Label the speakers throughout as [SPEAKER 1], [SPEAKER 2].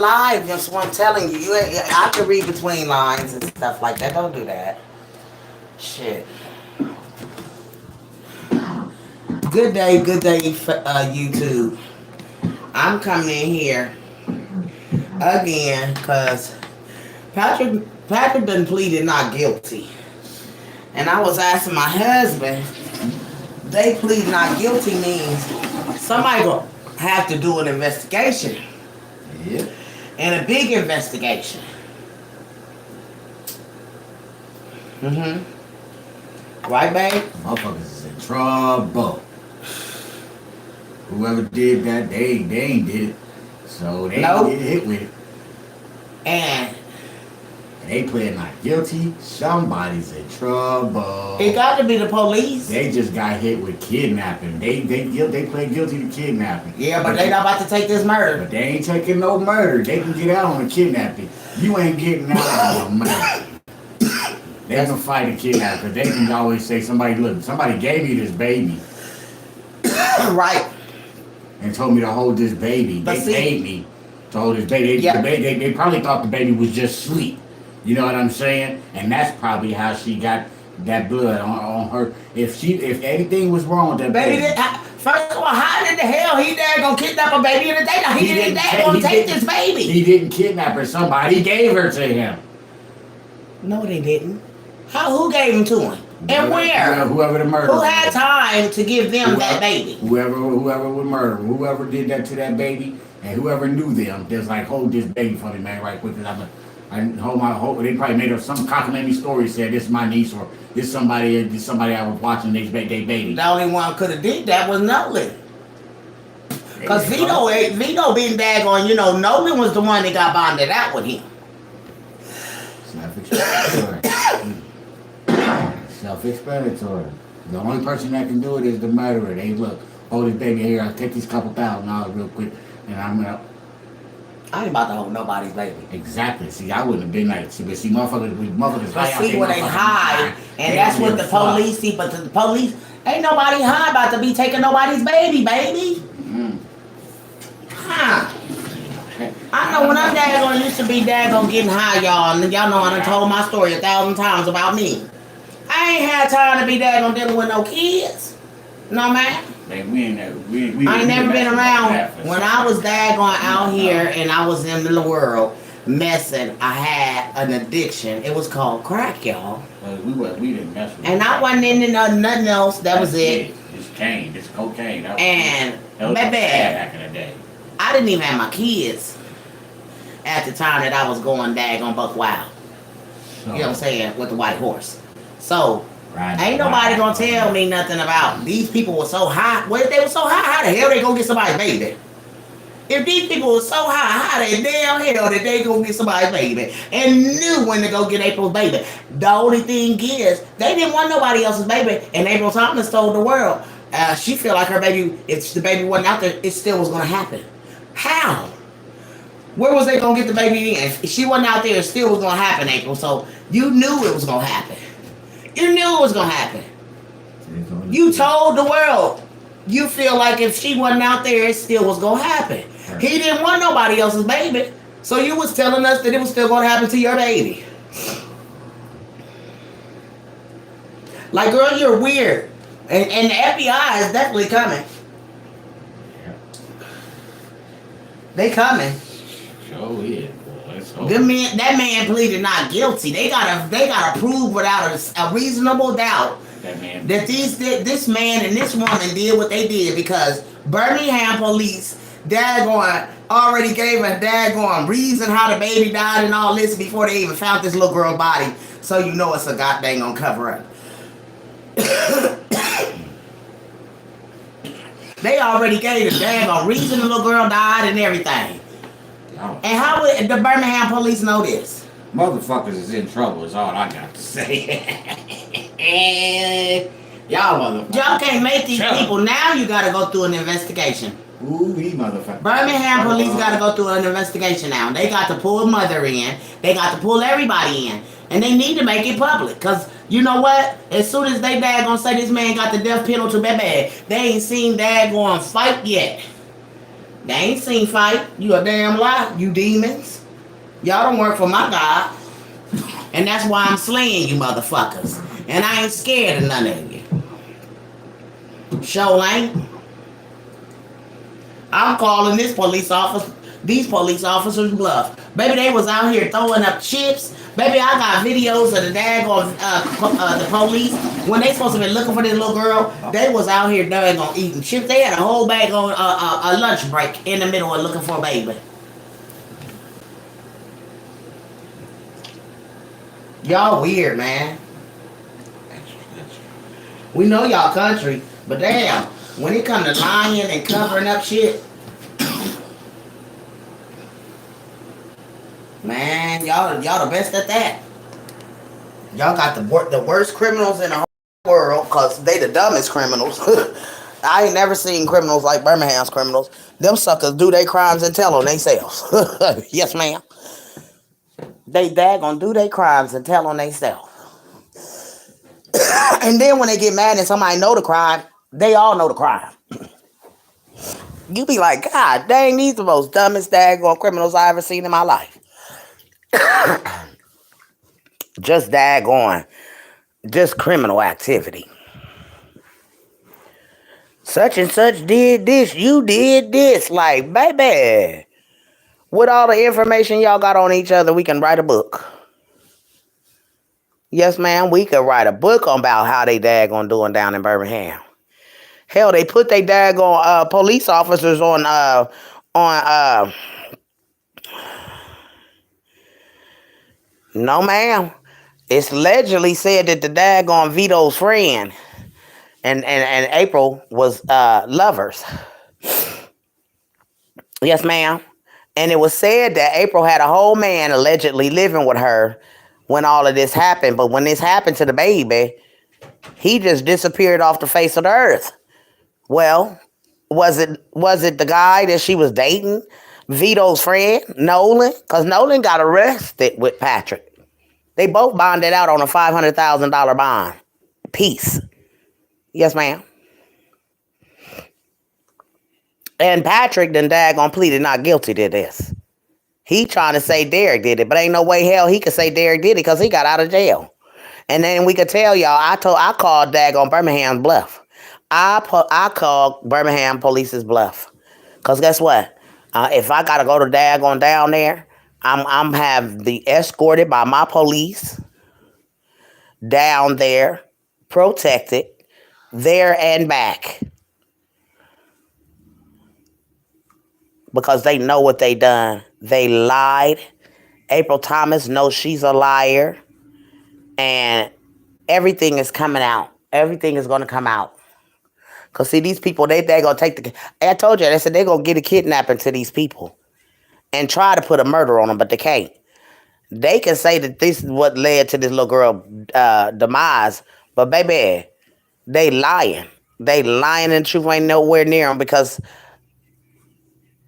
[SPEAKER 1] live. That's what I'm telling you. I can read between lines and stuff like that. Don't do that. Shit. Good day, YouTube. I'm coming in here again because Patrick done pleaded not guilty. And I was asking my husband, they plead not guilty means somebody gonna have to do an investigation.
[SPEAKER 2] Yeah.
[SPEAKER 1] And a big investigation. Right, babe?
[SPEAKER 2] Motherfuckers is in trouble. Whoever did that, they ain't did it. So they ain't get hit with it.
[SPEAKER 1] And
[SPEAKER 2] they plead not guilty. Somebody's in trouble.
[SPEAKER 1] It got to be the police.
[SPEAKER 2] They just got hit with kidnapping. They pled guilty to kidnapping.
[SPEAKER 1] Yeah, but they not about to take this murder.
[SPEAKER 2] But they ain't taking no murder. They can get out on a kidnapping. You ain't getting out on a murder. They can fight a kidnapper. They can always say, somebody gave me this baby.
[SPEAKER 1] Right.
[SPEAKER 2] And told me to hold this baby. They paid me to hold this baby. They probably thought the baby was just asleep. You know what I'm saying? And that's probably how she got that blood on her. If anything was wrong with that baby.
[SPEAKER 1] First of all, how in the hell he there gonna kidnap a baby in the day? He didn't gonna take this baby.
[SPEAKER 2] He didn't kidnap her. Somebody gave her to him.
[SPEAKER 1] No, they didn't. Who gave him to him? And where?
[SPEAKER 2] Whoever the murderer.
[SPEAKER 1] Who had time to give them that baby?
[SPEAKER 2] Whoever would murder him. Whoever did that to that baby, and whoever knew them, just like, hold this baby for me, man, right quick. They probably made up some cockamamie story, said this is my niece or this somebody I was watching they baby.
[SPEAKER 1] The only one could have did that was Nolan. Because Vito being daggone, Nolan was the one that got bonded out with him.
[SPEAKER 2] Self-explanatory. The only person that can do it is the murderer. They look, hold this baby here, I'll take these couple $1,000 real quick, and I'm gonna...
[SPEAKER 1] I ain't about to hold nobody's baby.
[SPEAKER 2] Exactly. See, I wouldn't have been like, but see, motherfuckers
[SPEAKER 1] but see where they hide, and that's what the police see, but the police, ain't nobody high about to be taking nobody's baby. Huh. I know when I'm daggone used to be daggone getting high, y'all, and y'all know I done told my story 1,000 times about me. I ain't had time to be daggone dealing with no kids. No, man.
[SPEAKER 2] I ain't
[SPEAKER 1] never been around. When I was daggone out here and I was in the world messing, I had an addiction. It was called crack, y'all.
[SPEAKER 2] We didn't mess with it.
[SPEAKER 1] And I wasn't into nothing else. That was it.
[SPEAKER 2] It's cane. It's cocaine. That was
[SPEAKER 1] baby,
[SPEAKER 2] back in the day.
[SPEAKER 1] I didn't even have my kids at the time that I was going daggone buck wild. You know what I'm saying? With the white horse. So, ain't nobody gonna tell me nothing about these people were so high. Well, if they were so high, how the hell they gonna get somebody's baby? If these people were so high, how the damn hell did they go get somebody's baby? And knew when to go get April's baby. The only thing is, they didn't want nobody else's baby, and April Thomas told the world, she felt like her baby, if the baby wasn't out there, it still was gonna happen. How? Where was they gonna get the baby in? If she wasn't out there, it still was gonna happen, April. So you knew it was gonna happen. You knew it was gonna happen. You told the world. You feel like if she wasn't out there, it still was gonna happen. He didn't want nobody else's baby. So you was telling us that it was still gonna happen to your baby. Like, girl, you're weird. And the FBI is definitely coming. They coming.
[SPEAKER 2] Sure is.
[SPEAKER 1] That man pleaded not guilty. They gotta prove without a reasonable doubt that this man and this woman did what they did, because Birmingham police already gave a daggone reason how the baby died and all this before they even found this little girl's body. So you know it's a goddamn on cover up. They already gave the daggone reason the little girl died and everything. And how would the Birmingham police know this?
[SPEAKER 2] Motherfuckers is in trouble is all I got to say. Y'all motherfuckers.
[SPEAKER 1] Y'all can't make these people. Now you gotta go through an investigation.
[SPEAKER 2] Ooh, he motherfucker.
[SPEAKER 1] Birmingham police gotta go through an investigation now. They got to pull mother in. They got to pull everybody in. And they need to make it public. Because you know what? As soon as they daggone say this man got the death penalty, baby, they ain't seen daggone fight yet. They ain't seen fight. You a damn lie, you demons. Y'all don't work for my God. And that's why I'm slaying you motherfuckers. And I ain't scared of none of you. Show ain't. I'm calling these police officers bluff. Baby, they was out here throwing up chips. Baby, I got videos of the daggone the police when they supposed to be looking for this little girl. They was out here daggone eating chips. They had a whole bag on a lunch break in the middle of looking for a baby. Y'all weird, man. We know y'all country, but damn, when it come to lying and covering up shit, man, y'all the best at that. Y'all got the worst criminals in the whole world, cause they the dumbest criminals. I ain't never seen criminals like Birmingham's criminals. Them suckers do their crimes and tell on themselves. Yes, ma'am. They daggone do their crimes and tell on themselves. And then when they get mad and somebody know the crime, they all know the crime. You be like, God dang, these the most dumbest daggone criminals I ever seen in my life. Just daggone. Just criminal activity. Such and such did this, you did this. Like, baby, with all the information y'all got on each other, we can write a book. Yes, ma'am, we could write a book about how they daggone doing down in Birmingham. Hell, they put they daggone police officers on no, ma'am. It's allegedly said that the daggone Vito's friend and April was lovers. Yes, ma'am. And it was said that April had a whole man allegedly living with her when all of this happened. But when this happened to the baby, he just disappeared off the face of the earth. Well, was it the guy that she was dating? Vito's friend, Nolan? Because Nolan got arrested with Patrick. They both bonded out on a $500,000 bond. Peace. Yes, ma'am. And Patrick done daggone pleaded not guilty to this. He trying to say Derek did it, but ain't no way hell he could say Derek did it because he got out of jail. And then we could tell y'all, I called daggone Birmingham's bluff. I called Birmingham Police's bluff. Because guess what? If I got to go to daggone down there, I'm have the escorted by my police down there, protected, there and back. Because they know what they done. They lied. April Thomas knows she's a liar. And everything is coming out. Everything is going to come out. Because see, these people, they going to take I told you, they said they're going to get a kidnapping to these people. And try to put a murder on them, but they can't. They can say that this is what led to this little girl demise. But baby, they lying. They lying and the truth ain't nowhere near them because,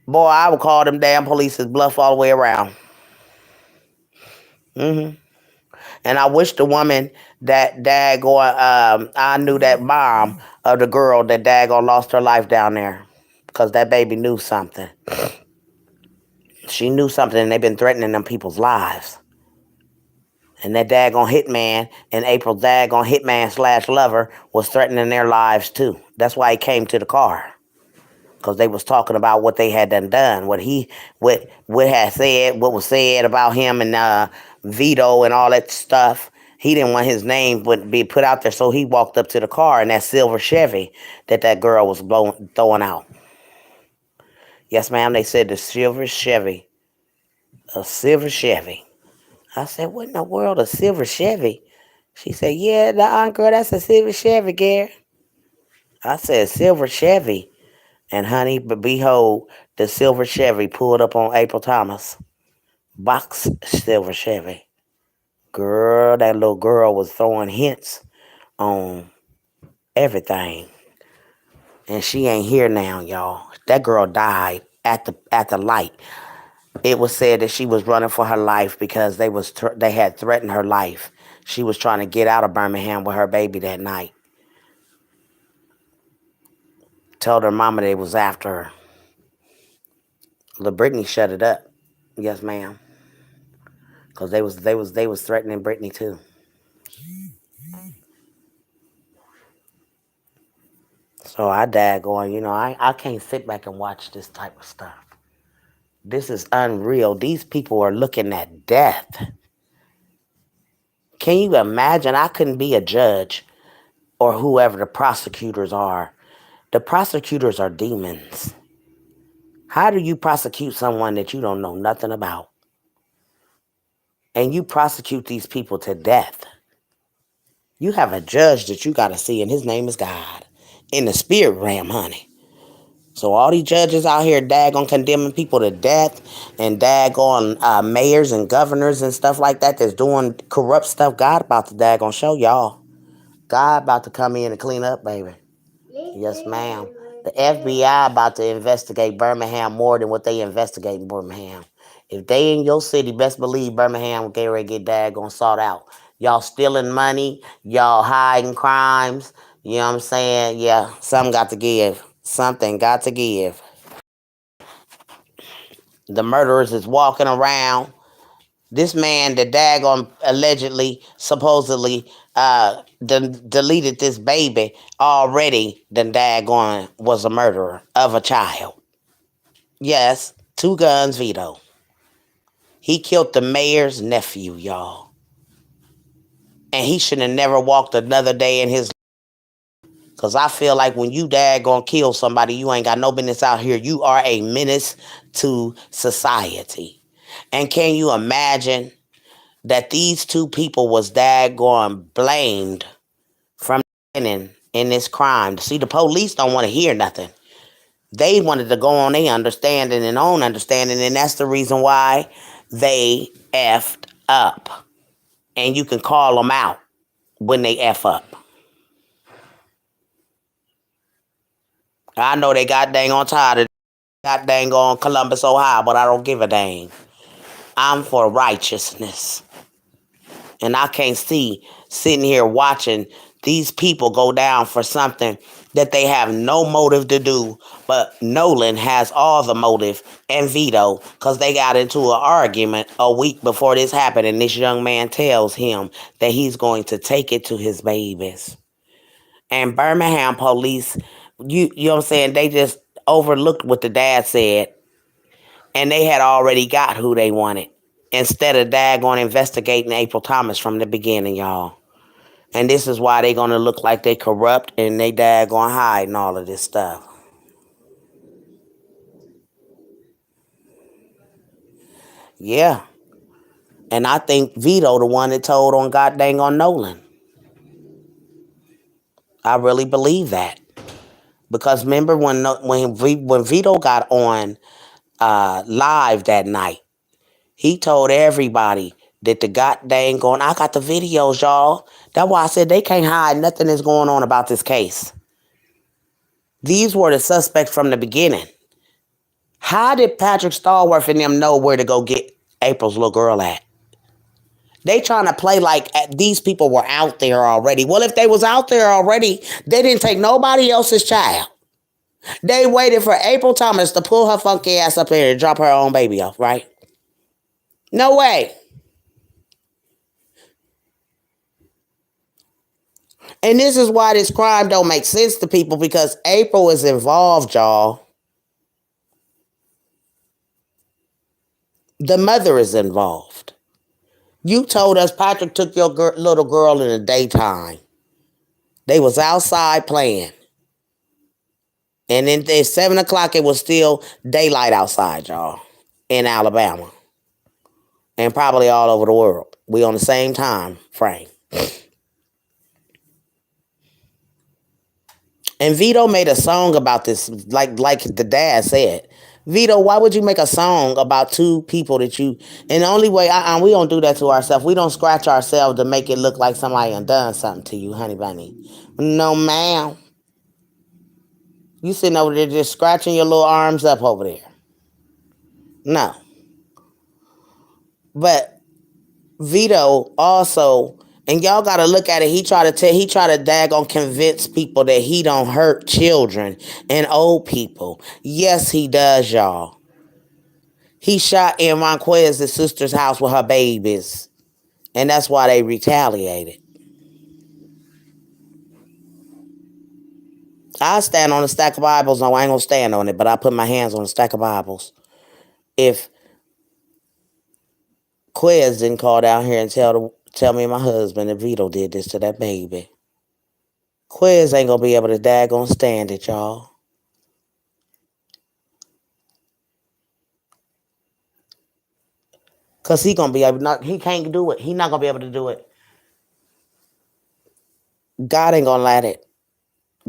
[SPEAKER 1] boy, I would call them damn police's bluff all the way around. Mm-hmm. And I wish the woman that daggone, I knew that mom of the girl that daggone lost her life down there. Because that baby knew something. She knew something and they've been threatening them people's lives. And that daggone hitman and April daggone hitman / lover was threatening their lives too. That's why he came to the car. Because they was talking about what they had done. What was said about him and Vito and all that stuff. He didn't want his name to be put out there, so he walked up to the car in that silver Chevy that girl was throwing out. Yes, ma'am, they said the silver Chevy. A silver Chevy. I said, what in the world, a silver Chevy? She said, yeah, girl, that's a silver Chevy, girl. I said, silver Chevy. And honey, behold, the silver Chevy pulled up on April Thomas. Box silver Chevy. Girl, that little girl was throwing hints on everything. And she ain't here now, y'all. That girl died at the light. It was said that she was running for her life because they had threatened her life. She was trying to get out of Birmingham with her baby that night. Told her mama they was after her. The Brittany shut it up. Yes, ma'am. Cause they was threatening Brittany too. So I daggone, I can't sit back and watch this type of stuff. This is unreal. These people are looking at death. Can you imagine? I couldn't be a judge or whoever the prosecutors are. The prosecutors are demons. How do you prosecute someone that you don't know nothing about? And you prosecute these people to death. You have a judge that you got to see, and his name is God. In the spirit realm, honey. So all these judges out here daggone condemning people to death and daggone mayors and governors and stuff like that that's doing corrupt stuff, God about to daggone show y'all. God about to come in and clean up, baby. Yes, ma'am. The FBI about to investigate Birmingham more than what they investigate in Birmingham. If they in your city, best believe Birmingham will get ready to get daggone sought out. Y'all stealing money, y'all hiding crimes. You know what I'm saying? Yeah, something got to give. Something got to give. The murderers is walking around. This man, the daggone allegedly, supposedly, deleted this baby already. The daggone was a murderer of a child. Yes, 2 guns veto. He killed the mayor's nephew, y'all. And he should have never walked another day in his life. Because I feel like when you daggone kill somebody, you ain't got no business out here. You are a menace to society. And can you imagine that these 2 people was daggone blamed from the beginning in this crime? See, the police don't want to hear nothing. They wanted to go on their understanding and own understanding, and that's the reason why they effed up. And you can call them out when they F up. I know they got dang on tired of got dang on Columbus, Ohio, but I don't give a dang. I'm for righteousness. And I can't see sitting here watching these people go down for something that they have no motive to do, but Nolan has all the motive and veto because they got into an argument a week before this happened, and this young man tells him that he's going to take it to his babies. And Birmingham police, you know what I'm saying, they just overlooked what the dad said, and they had already got who they wanted instead of daggone investigating April Thomas from the beginning, y'all. And this is why they gonna look like they corrupt and they daggone hiding all of this stuff. Yeah. And I think Vito the one that told on God dang on Nolan. I really believe that. Because remember when Vito got on live that night, he told everybody that the god dang going, I got the videos, y'all. That's why I said they can't hide nothing that's going on about this case. These were the suspects from the beginning. How did Patrick Stallworth and them know where to go get April's little girl at? They trying to play like these people were out there already. Well, if they was out there already, they didn't take nobody else's child. They waited for April Thomas to pull her funky ass up there and drop her own baby off, right? No way. And this is why this crime don't make sense to people, because April is involved, y'all. The mother is involved. You told us Patrick took your little girl in the daytime. They was outside playing. And then at 7 o'clock, it was still daylight outside, y'all, in Alabama. And probably all over the world. We on the same time frame. And Vito made a song about this, like the dad said. Vito, why would you make a song about 2 people that you... And the only way... we don't do that to ourselves. We don't scratch ourselves to make it look like somebody done something to you, honey bunny. No, ma'am. You sitting over there just scratching your little arms up over there. No. But Vito also... And y'all got to look at it. He try to daggone convince people that he don't hurt children and old people. Yes, he does, y'all. He shot in Ronquez's sister's house with her babies. And that's why they retaliated. I stand on a stack of Bibles. No, I ain't gonna stand on it, but I put my hands on a stack of Bibles. If Quez didn't call down here and tell me and my husband that Vito did this to that baby, Quez ain't gonna be able to daggone stand it, y'all. Cause he gonna be able he can't do it. He not gonna be able to do it. God ain't gonna let it.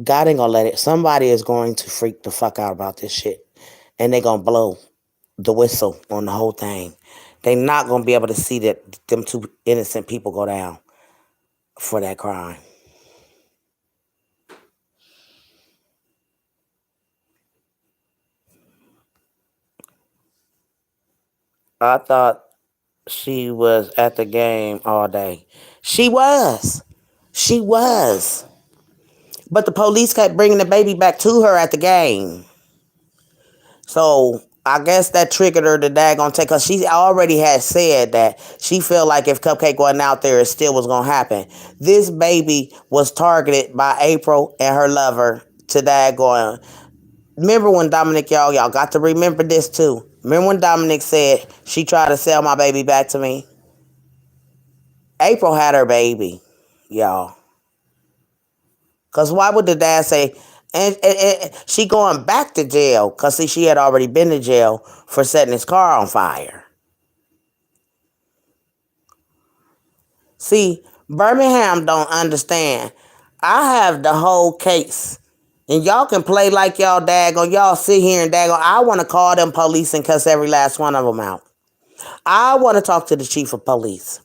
[SPEAKER 1] God ain't gonna let it. Somebody is going to freak the fuck out about this shit. And they gonna blow the whistle on the whole thing. They not gonna be able to see that them two innocent people go down for that crime. I thought she was at the game all day. She was. She was. But the police kept bringing the baby back to her at the game. So I guess that triggered her to daggone take, because she already had said that she felt like if Cupcake wasn't out there, it still was going to happen. This baby was targeted by April and her lover to daggone. Remember when Dominic, y'all got to remember this too. Remember when Dominic said she tried to sell my baby back to me? April had her baby, y'all. Because why would the dad say, and she going back to jail? Because see, she had already been to jail for setting his car on fire. See, Birmingham don't understand. I have the whole case. And y'all can play like y'all daggone. Y'all sit here and daggone. I want to call them police and cuss every last one of them out. I want to talk to the chief of police.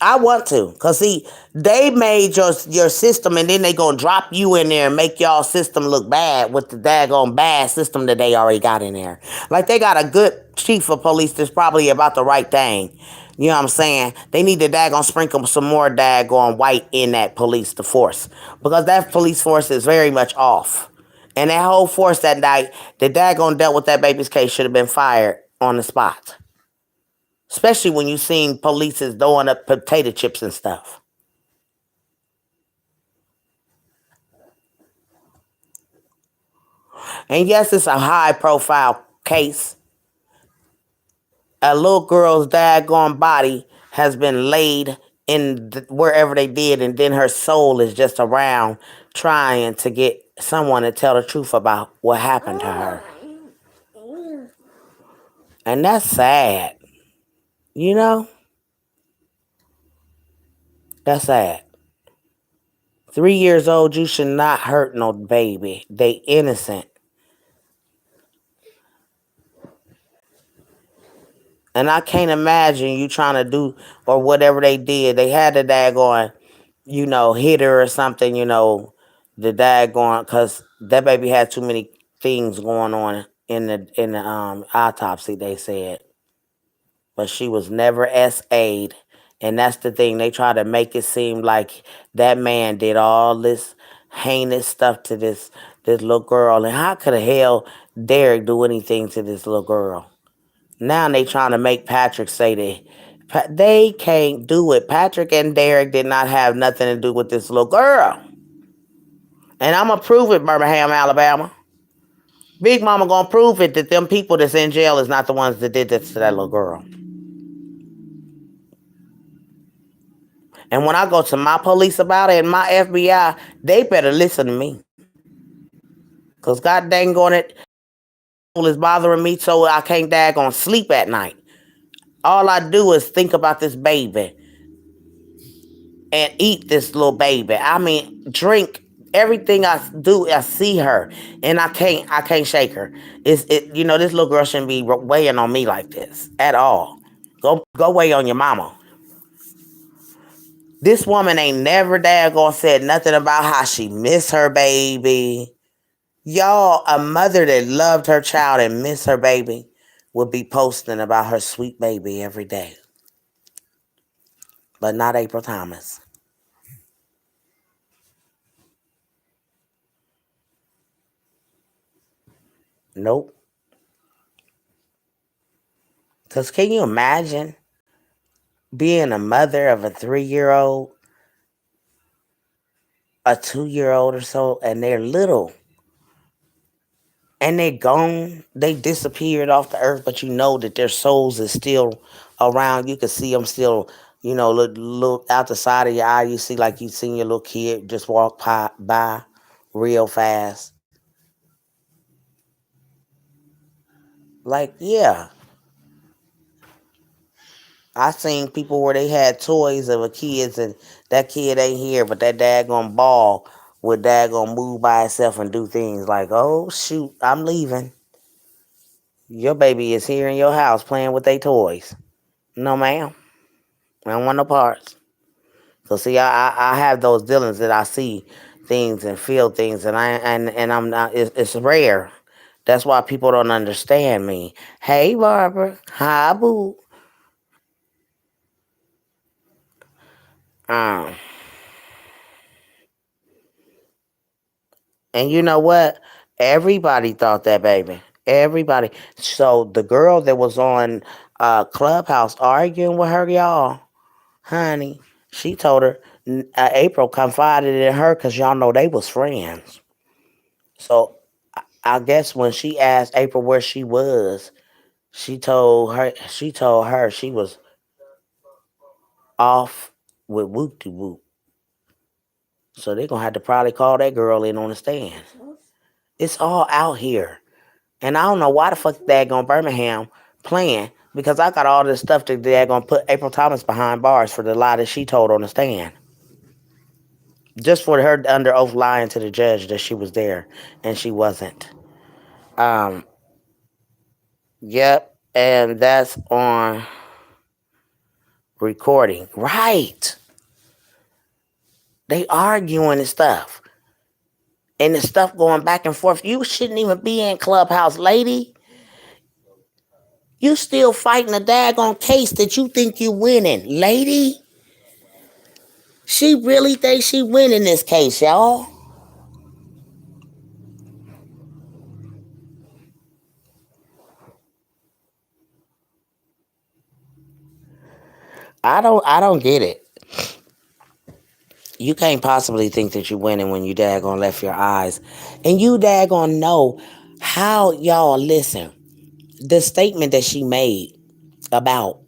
[SPEAKER 1] I want to, because see, they made your system and then they going to drop you in there and make y'all system look bad with the daggone bad system that they already got in there. Like they got a good chief of police that's probably about the right thing. You know what I'm saying? They need to daggone sprinkle some more daggone white in that police force. Because that police force is very much off. And that whole force that night, the daggone dealt with that baby's case should have been fired on the spot. Especially when you seen police is throwing up potato chips and stuff. And yes, it's a high profile case. A little girl's daggone body has been laid in wherever they did, and then her soul is just around trying to get someone to tell the truth about what happened to her. And that's sad. You know? That's sad. 3 years old, you should not hurt no baby. They innocent. And I can't imagine you trying to do or whatever they did. They had the daggone, hit her or something, the daggone, because that baby had too many things going on in the autopsy, they said. But she was never SA'd. And that's the thing. They try to make it seem like that man did all this heinous stuff to this little girl. And how could the hell Derek do anything to this little girl? Now they trying to make Patrick say that they can't do it. Patrick and Derek did not have nothing to do with this little girl. And I'm going to prove it, Birmingham, Alabama. Big Mama going to prove it that them people that's in jail is not the ones that did this to that little girl. And when I go to my police about it and my FBI, they better listen to me. Because God dang on it is bothering me so I can't daggone sleep at night. All I do is think about this baby and eat this little baby. I mean, drink everything I do. I see her, and I can't shake her. This little girl shouldn't be weighing on me like this at all. Go weigh on your mama. This woman ain't never daggone said nothing about how she miss her baby. Y'all, a mother that loved her child and miss her baby would be posting about her sweet baby every day. But not April Thomas. Nope. Cause can you imagine being a mother of a 3-year-old, a 2-year-old or so, and they're little, and they're gone, they disappeared off the earth, but you know that their souls is still around. You can see them still, look out the side of your eye. You see like you seen your little kid just walk by real fast. Like, yeah, I seen people where they had toys of a kids and that kid ain't here, but that daggone ball would daggone move by itself and do things like, oh shoot, I'm leaving. Your baby is here in your house playing with their toys. No ma'am, I don't want no parts. So see, I have those dealings that I see things and feel things, and I'm not. It's rare. That's why people don't understand me. Hey Barbara, hi boo. Um, And you know what? Everybody thought that, baby. Everybody. So the girl that was on Clubhouse arguing with her, y'all, honey, she told her, April confided in her because y'all know they was friends. So I guess when she asked April where she was, she told her she was off with whoop de whoop. So they're gonna have to probably call that girl in on the stand. It's all out here. And I don't know why the fuck daggone Birmingham playing because I got all this stuff that they're gonna put April Thomas behind bars for the lie that she told on the stand. Just for her under oath lying to the judge that she was there and she wasn't. Um, yep, and that's on recording. Right. They arguing and stuff. And the stuff going back and forth. You shouldn't even be in Clubhouse, lady. You still fighting a daggone case that you think you winning, lady. She really thinks she winning this case, y'all. I don't get it. You can't possibly think that you winning when you daggone left your eyes. And you daggone know how y'all listen. The statement that she made about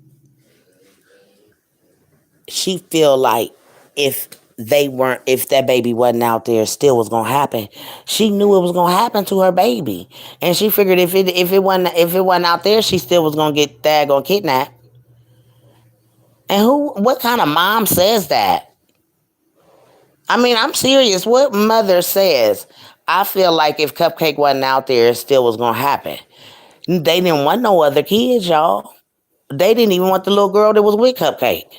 [SPEAKER 1] she feel like if if that baby wasn't out there, still was gonna happen. She knew it was gonna happen to her baby, and she figured if it wasn't out there, she still was gonna get daggone kidnapped. And what kind of mom says that? I mean, I'm serious. What mother says? I feel like if Cupcake wasn't out there, it still was gonna happen. They didn't want no other kids, y'all. They didn't even want the little girl that was with Cupcake.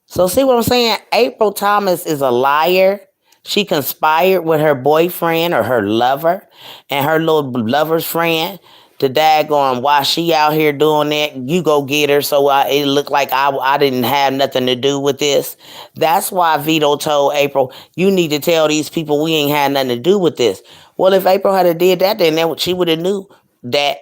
[SPEAKER 1] So see what I'm saying? April Thomas is a liar. She conspired with her boyfriend or her lover and her little lover's friend to daggone why she out here doing that. You go get her. So it looked like I didn't have nothing to do with this. That's why Vito told April, you need to tell these people we ain't had nothing to do with this. Well, if April had did that, then she would have knew that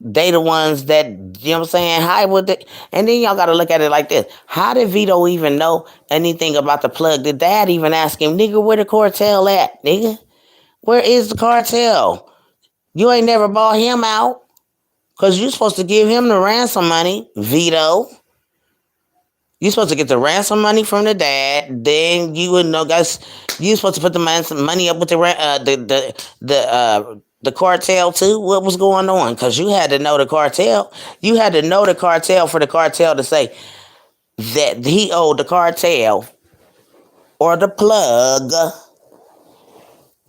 [SPEAKER 1] they the ones that, you know what I'm saying, hide with it. And then y'all got to look at it like this. How did Vito even know anything about the plug? Did Dad even ask him, nigga, where the cartel at, nigga? Where is the cartel? You ain't never bought him out because you supposed to give him the ransom money, Vito. You supposed to get the ransom money from the dad. Then you would know, guys. You supposed to put the money up with the cartel too. What was going on? Because you had to know the cartel. You had to know the cartel for the cartel to say that he owed the cartel or the plug,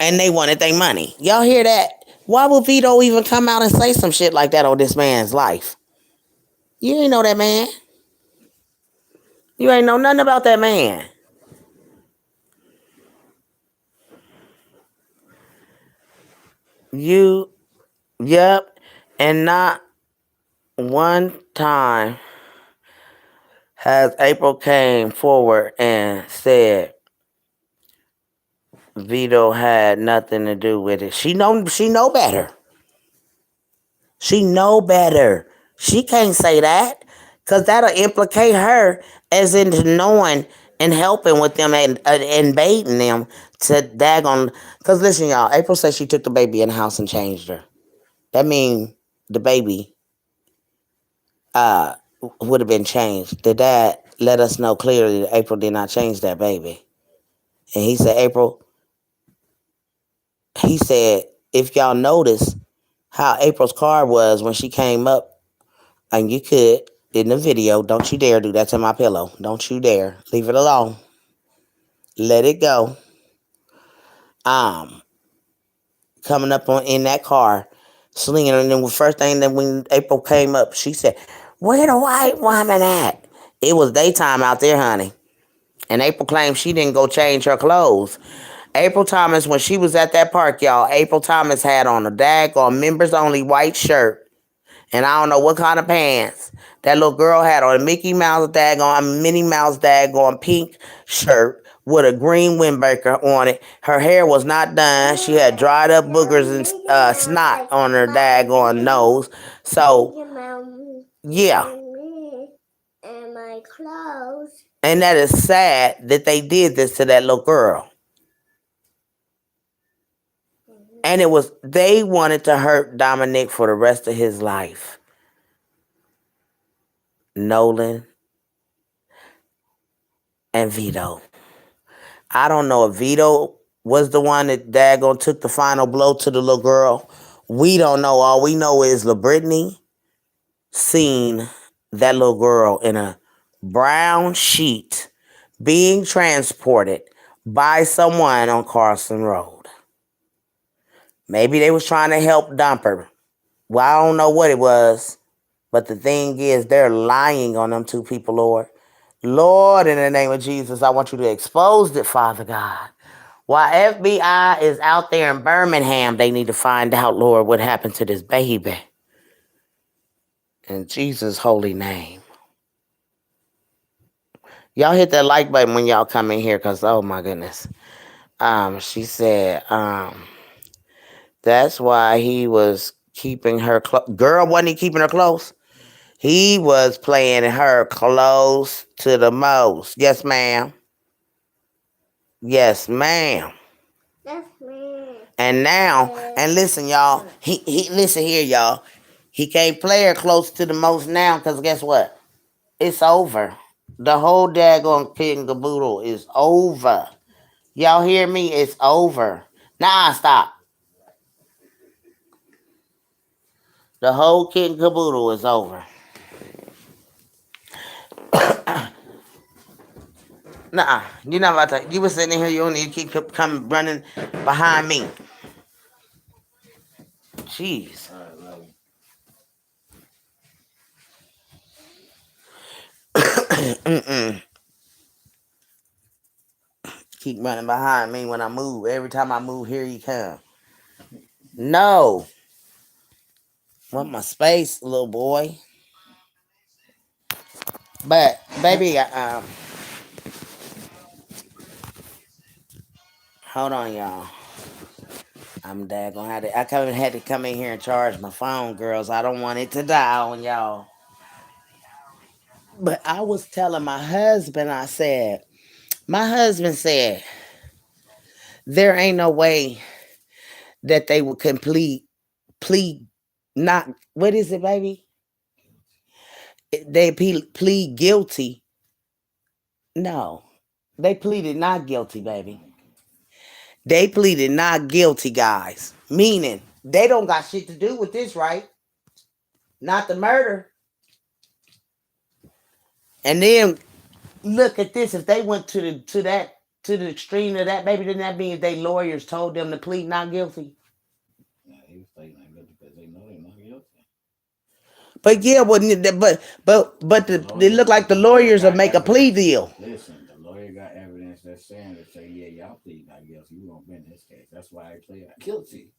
[SPEAKER 1] and they wanted their money. Y'all hear that? Why would Vito even come out and say some shit like that on this man's life? You ain't know that man. You ain't know nothing about that man. You, yep, and not one time has April came forward and said Vito had nothing to do with it. She know better. She know better. She can't say that because that'll implicate her as into knowing and helping with them and baiting them to daggone. Because listen, y'all, April said she took the baby in the house and changed her. That means the baby would have been changed. The dad let us know clearly that April did not change that baby. And he said, he said, if y'all notice how April's car was when she came up, and you could, in the video, don't you dare do that to my pillow. Don't you dare. Leave it alone. Let it go. Um, Coming up on in that car, slinging, and then the first thing that when April came up, she said, "Where the white woman at?" It was daytime out there, honey. And April claimed she didn't go change her clothes. April Thomas, when she was at that park, y'all, April Thomas had on a daggone members only white shirt. And I don't know what kind of pants. That little girl had on a Minnie Mouse daggone pink shirt with a green windbreaker on it. Her hair was not done. She had dried up boogers and snot on her daggone nose. So, yeah. And my clothes. And that is sad that they did this to that little girl. And they wanted to hurt Dominic for the rest of his life. Nolan and Vito. I don't know if Vito was the one that daggone took the final blow to the little girl. We don't know. All we know is LaBrittany seen that little girl in a brown sheet being transported by someone on Carson Road. Maybe they was trying to help dump her. Well, I don't know what it was. But the thing is, they're lying on them two people, Lord. Lord, in the name of Jesus, I want you to expose it, Father God. While FBI is out there in Birmingham, they need to find out, Lord, what happened to this baby. In Jesus' holy name. Y'all hit that like button when y'all come in here, because, oh my goodness. She said, that's why he was keeping her close. Girl, wasn't he keeping her close? He was playing her close to the most. Yes, ma'am. Yes, ma'am. Yes, ma'am. And now, and listen, y'all. He listen here, y'all. He can't play her close to the most now, because guess what? It's over. The whole daggone kid and caboodle is over. Y'all hear me? It's over. Nah, stop. The whole kid and caboodle is over. Nah, you're not about to. You were sitting here, you only keep coming running behind me. Jeez. Keep running behind me when I move. Every time I move, here you come. No. Want my space, little boy. But, baby, hold on, y'all. I'm daggone had to come in here and charge my phone, girls. I don't want it to die on y'all. But I was telling my husband, my husband said, there ain't no way that they would plead not, what is it, baby? They plead guilty. No, they pleaded not guilty, baby. They pleaded not guilty, guys. Meaning, they don't got shit to do with this, right? Not the murder. And then look at this. If they went to the extreme of that, baby, didn't that mean they lawyers told them to plead not guilty?
[SPEAKER 2] Yeah, he was pleading not guilty because they know they're not guilty.
[SPEAKER 1] But yeah, but they look like the lawyers will make a plea deal.
[SPEAKER 2] Listen, the lawyer got evidence that's saying that say, yeah, y'all plead not guilty. You won't win this case. That's why they plead not guilty.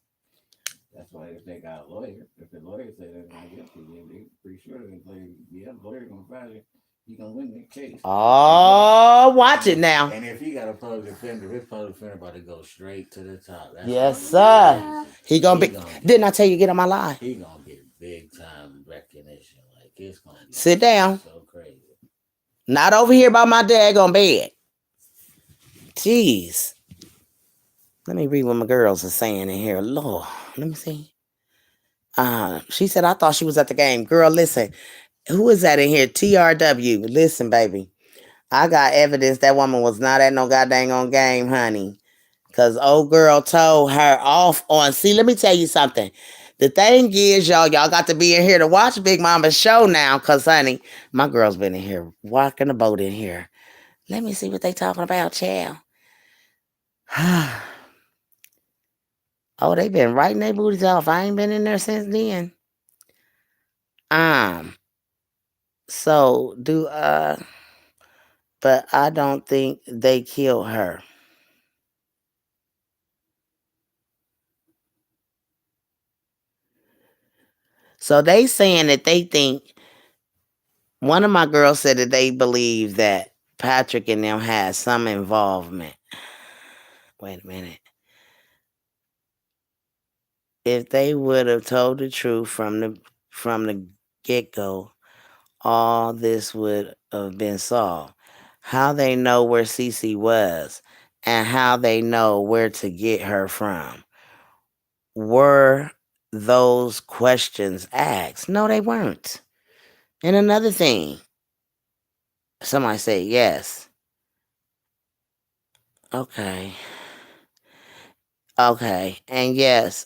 [SPEAKER 2] That's why if they got a lawyer, if the lawyer say they're not guilty, they're pretty sure they play. Yeah, the lawyer gonna find it. He gonna win the case.
[SPEAKER 1] Oh, watch it now.
[SPEAKER 2] And if he got a public defender, his public defender about to go straight to the top. That's
[SPEAKER 1] yes, sir. He gonna be. Didn't I tell you get on my line?
[SPEAKER 2] He gonna get big time recognition.
[SPEAKER 1] Sit down. So crazy. Not over here by my daggone bed. Jeez. Let me read what my girls are saying in here. Lord, let me see. She said, I thought she was at the game. Girl, listen. Who is that in here? TRW. Listen, baby. I got evidence that woman was not at no goddamn on game, honey. Because old girl told her off on. See, let me tell you something. The thing is, y'all got to be in here to watch Big Mama's show now. Because, honey, my girl's been in here walking the boat in here. Let me see what they talking about, child. Oh, they been writing their booties off. I ain't been in there since then. So but I don't think they killed her. So they saying that they think, one of my girls said that they believe that Patrick and them had some involvement. Wait a minute. If they would have told the truth from the get-go, all this would have been solved. How they know where Cece was and how they know where to get her from. Were those questions asked? No, they weren't. And another thing, somebody say yes. Okay. And yes,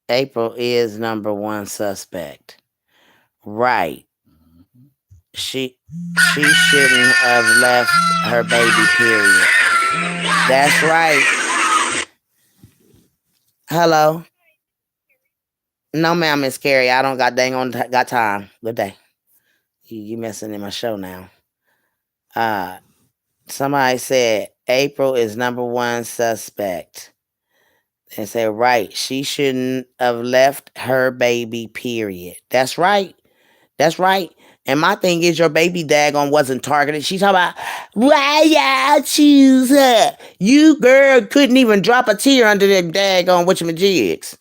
[SPEAKER 1] April is number one suspect. Right. She shouldn't have left her baby, period. That's right. Hello? No, ma'am, Miss Carrie. I don't got time. Good day. You messing in my show now. Somebody said April is number one suspect. And said, right, she shouldn't have left her baby, period. That's right. And my thing is, your baby daggone wasn't targeted. She's talking about, why y'all choose her? You, girl, couldn't even drop a tear under that daggone whatchamajigs.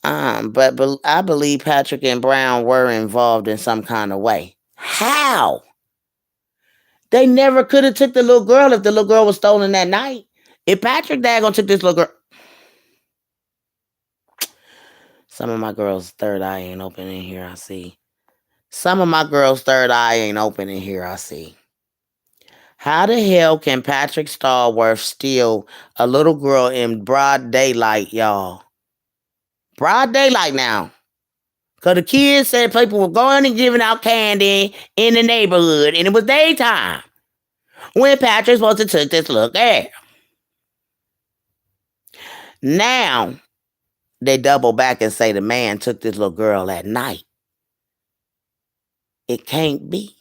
[SPEAKER 1] But I believe Patrick and Brown were involved in some kind of way. How? They never could have took the little girl if the little girl was stolen that night. If Patrick daggone took this little girl... Some of my girls' third eye ain't open in here, I see. How the hell can Patrick Stallworth steal a little girl in broad daylight, y'all? Broad daylight now. Because the kids said people were going and giving out candy in the neighborhood, and it was daytime when Patrick's supposed to took this little girl. Now, they double back and say the man took this little girl at night. It can't be.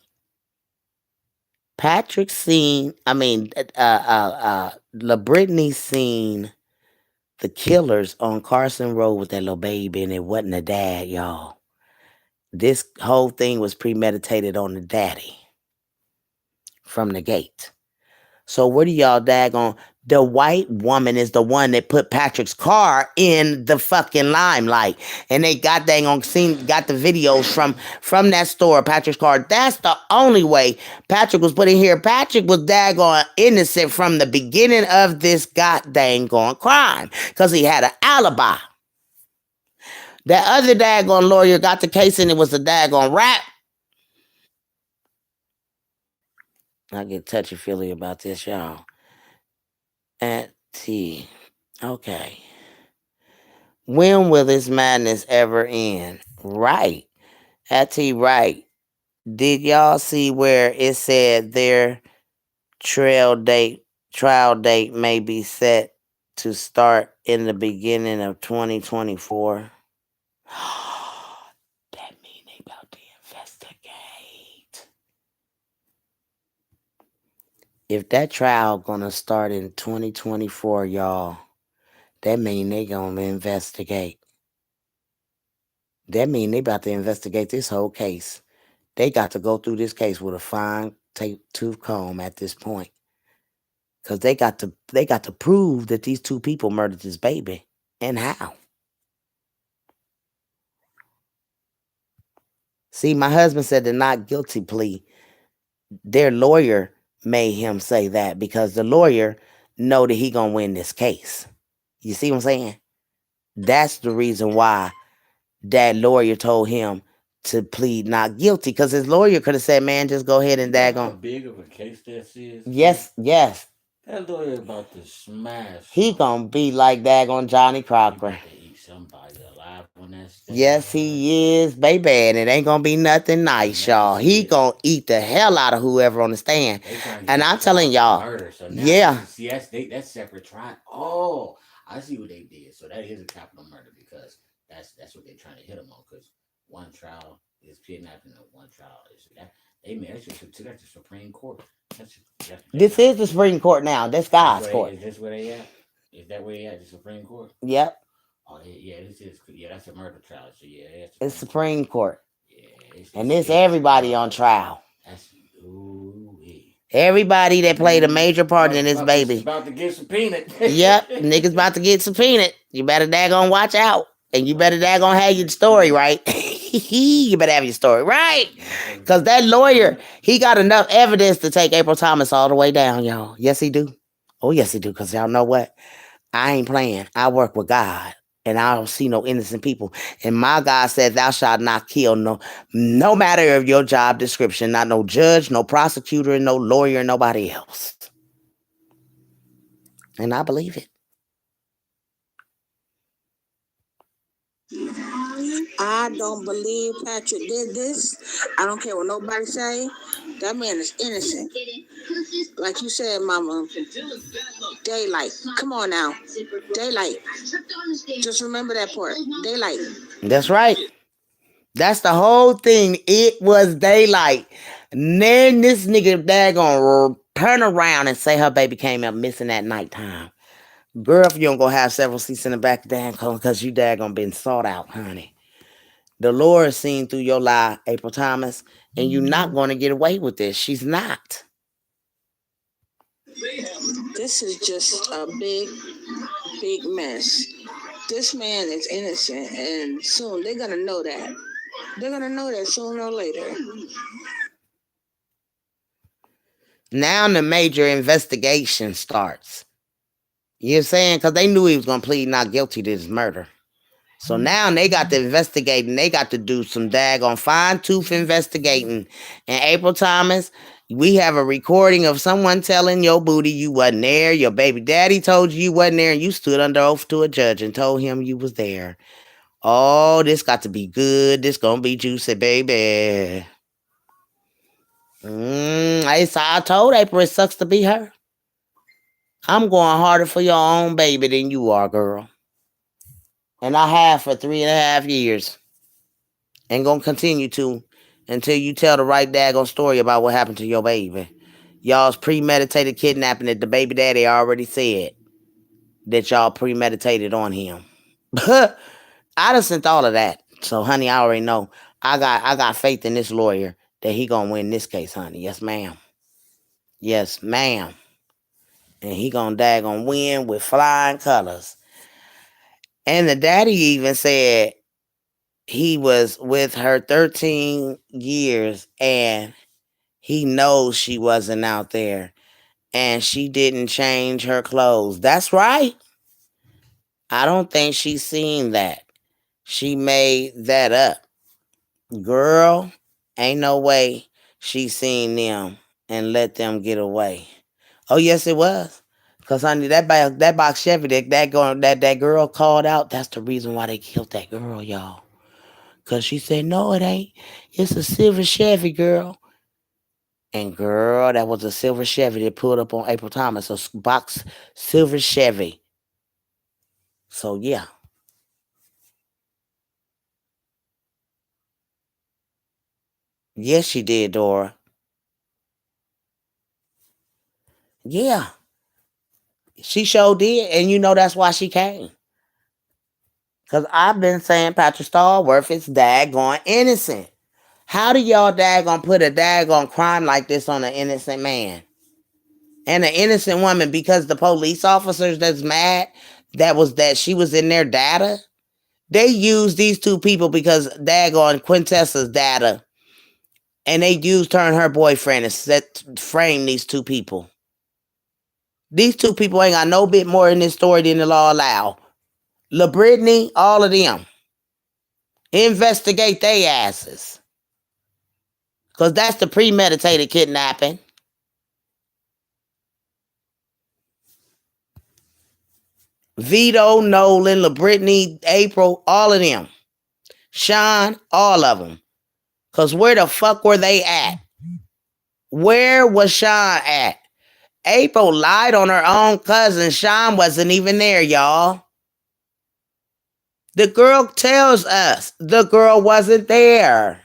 [SPEAKER 1] Patrick seen, LaBrittany seen the killers on Carson Road with that little baby, and it wasn't a dad, y'all. This whole thing was premeditated on the daddy from the gate. So what do y'all daggone? The white woman is the one that put Patrick's car in the fucking limelight. And they got the videos from that store, Patrick's car. That's the only way Patrick was put in here. Patrick was daggone innocent from the beginning of this goddamn crime. Because he had an alibi. That other daggone lawyer got the case and it was a daggone rap. I get touchy-feely about this, y'all. At T. Okay. When will this madness ever end? Right. At T, right. Did y'all see where it said their trial date may be set to start in the beginning of 2024? That mean they about to investigate. If that trial gonna start in 2024, y'all, that mean they gonna investigate. That mean they about to investigate this whole case. They got to go through this case with a fine tooth comb at this point. Because they got to prove that these two people murdered this baby. And how. See, my husband said the not guilty plea. Their lawyer made him say that because the lawyer know that he gonna win this case. You see what I'm saying? That's the reason why that lawyer told him to plead not guilty, because his lawyer could have said, "Man, just go ahead and
[SPEAKER 2] How
[SPEAKER 1] daggone."
[SPEAKER 2] big of a case this is?
[SPEAKER 1] Yes, yes.
[SPEAKER 2] That lawyer about to smash.
[SPEAKER 1] He gonna be like daggone Johnny Crocker.
[SPEAKER 2] He about to eat somebody alive on that stage.
[SPEAKER 1] Yes, he is, baby, and it ain't gonna be nothing nice, y'all. He gonna eat the hell out of whoever on the stand. And I'm telling y'all,
[SPEAKER 2] murder. So now,
[SPEAKER 1] yeah.
[SPEAKER 2] See, that's separate trial. Oh, I see what they did. So that is a capital murder because that's what they're trying to hit him on. Because one trial is kidnapping, and one trial is that. They man, that's just to the Supreme Court.
[SPEAKER 1] This is the Supreme Court now. That's God's court.
[SPEAKER 2] Is this where they at? Is that where they at? The Supreme Court?
[SPEAKER 1] Yep.
[SPEAKER 2] Oh yeah, this is that's a murder trial. So yeah,
[SPEAKER 1] it's Supreme Court.
[SPEAKER 2] Yeah,
[SPEAKER 1] and it's everybody on trial.
[SPEAKER 2] That's
[SPEAKER 1] everybody that played a major part in this baby.
[SPEAKER 2] About to get subpoenaed.
[SPEAKER 1] Yep, niggas about to get subpoenaed. You better daggone watch out. And you better daggone have your story right. You better have your story right. Because that lawyer, he got enough evidence to take April Thomas all the way down, y'all. Yes, he do. Oh, yes, he do. Because y'all know what? I ain't playing. I work with God. And I don't see no innocent people. And my God said, thou shalt not kill no matter of your job description. Not no judge, no prosecutor, no lawyer, nobody else. And I believe it.
[SPEAKER 3] I don't believe Patrick did this. I don't care what nobody say. That man is innocent. Like you said, Mama. Daylight. Come on now. Daylight. Just remember that part. Daylight.
[SPEAKER 1] That's right. That's the whole thing. It was daylight. And then this nigga daggone turn around and say her baby came up missing at nighttime. Girl, if you don't go have several seats in the back of the damn car because you daggone been sought out, honey. The Lord seen through your lie, April Thomas, and you're not going to get away with this. She's not.
[SPEAKER 3] This is just a big, big mess. This man is innocent, and soon they're going to know that. They're going to know that sooner or later.
[SPEAKER 1] Now the major investigation starts. You know what I'm saying? Because they knew he was going to plead not guilty to this murder. So now they got to investigate and they got to do some daggone fine-tooth investigating. And April Thomas, we have a recording of someone telling your booty you wasn't there. Your baby daddy told you wasn't there and you stood under oath to a judge and told him you was there. Oh, this got to be good. This gonna be juicy, baby. I told April it sucks to be her. I'm going harder for your own baby than you are, girl. And I have for 3.5 years. And gonna continue to until you tell the right daggone story about what happened to your baby. Y'all's premeditated kidnapping that the baby daddy already said that y'all premeditated on him. I done sent all of that. So, honey, I already know. I got faith in this lawyer that he gonna win this case, honey. Yes, ma'am. Yes, ma'am. And he gonna daggone win with flying colors. And the daddy even said he was with her 13 years and he knows she wasn't out there and she didn't change her clothes. That's right. I don't think she's seen that. She made that up. Girl, ain't no way she seen them and let them get away. Oh, yes, it was. Because, honey, that box Chevy that girl called out, that's the reason why they killed that girl, y'all. Because she said, no, it ain't. It's a silver Chevy, girl. And, girl, that was a silver Chevy that pulled up on April Thomas. A box silver Chevy. So, yeah. Yes, she did, Dora. Yeah. She sure did. And you know that's why she came. Because I've been saying Patrick Stallworth is daggone innocent. How do y'all daggone put a daggone crime like this on an innocent man? And an innocent woman, because the police officers that's mad that she was in their data, they used these two people because daggone Quintessa's data And they used her and her boyfriend to frame these two people. These two people ain't got no bit more in this story than the law allow. La Brittany, all of them. Investigate they asses. Because that's the premeditated kidnapping. Vito, Nolan, La Brittany, April, all of them. Sean, all of them. Because where the fuck were they at? Where was Sean at? April lied on her own cousin. Sean wasn't even there, y'all. The girl tells us the girl wasn't there.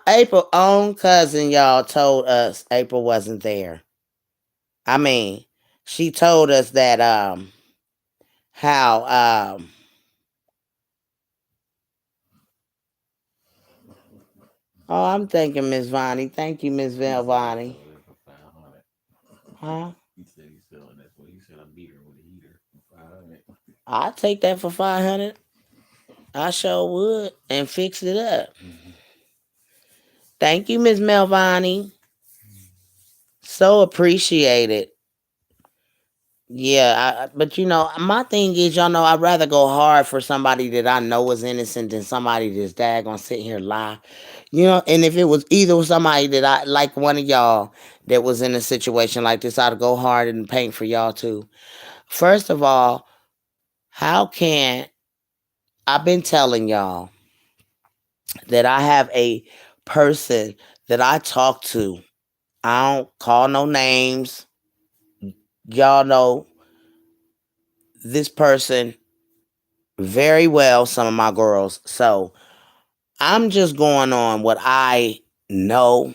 [SPEAKER 1] April own cousin, y'all, told us April wasn't there. I mean, she told us that how oh, I'm thanking Miss Vonnie. Thank you, Miss Vonnie. Huh? He said he's selling that. He said I beat her with a heater for 500. I'll take that for 500. I sure would and fix it up. Mm-hmm. Thank you, Miss Melvani. So appreciated. Yeah, but my thing is, y'all know, I'd rather go hard for somebody that I know is innocent than somebody that's daggone sitting here lie. And if it was either somebody that I like, one of y'all that was in a situation like this, I'd go hard and paint for y'all too. First of all, I've been telling y'all that I have a person that I talk to. I don't call no names. Y'all know this person very well, some of my girls. So I'm just going on what I know.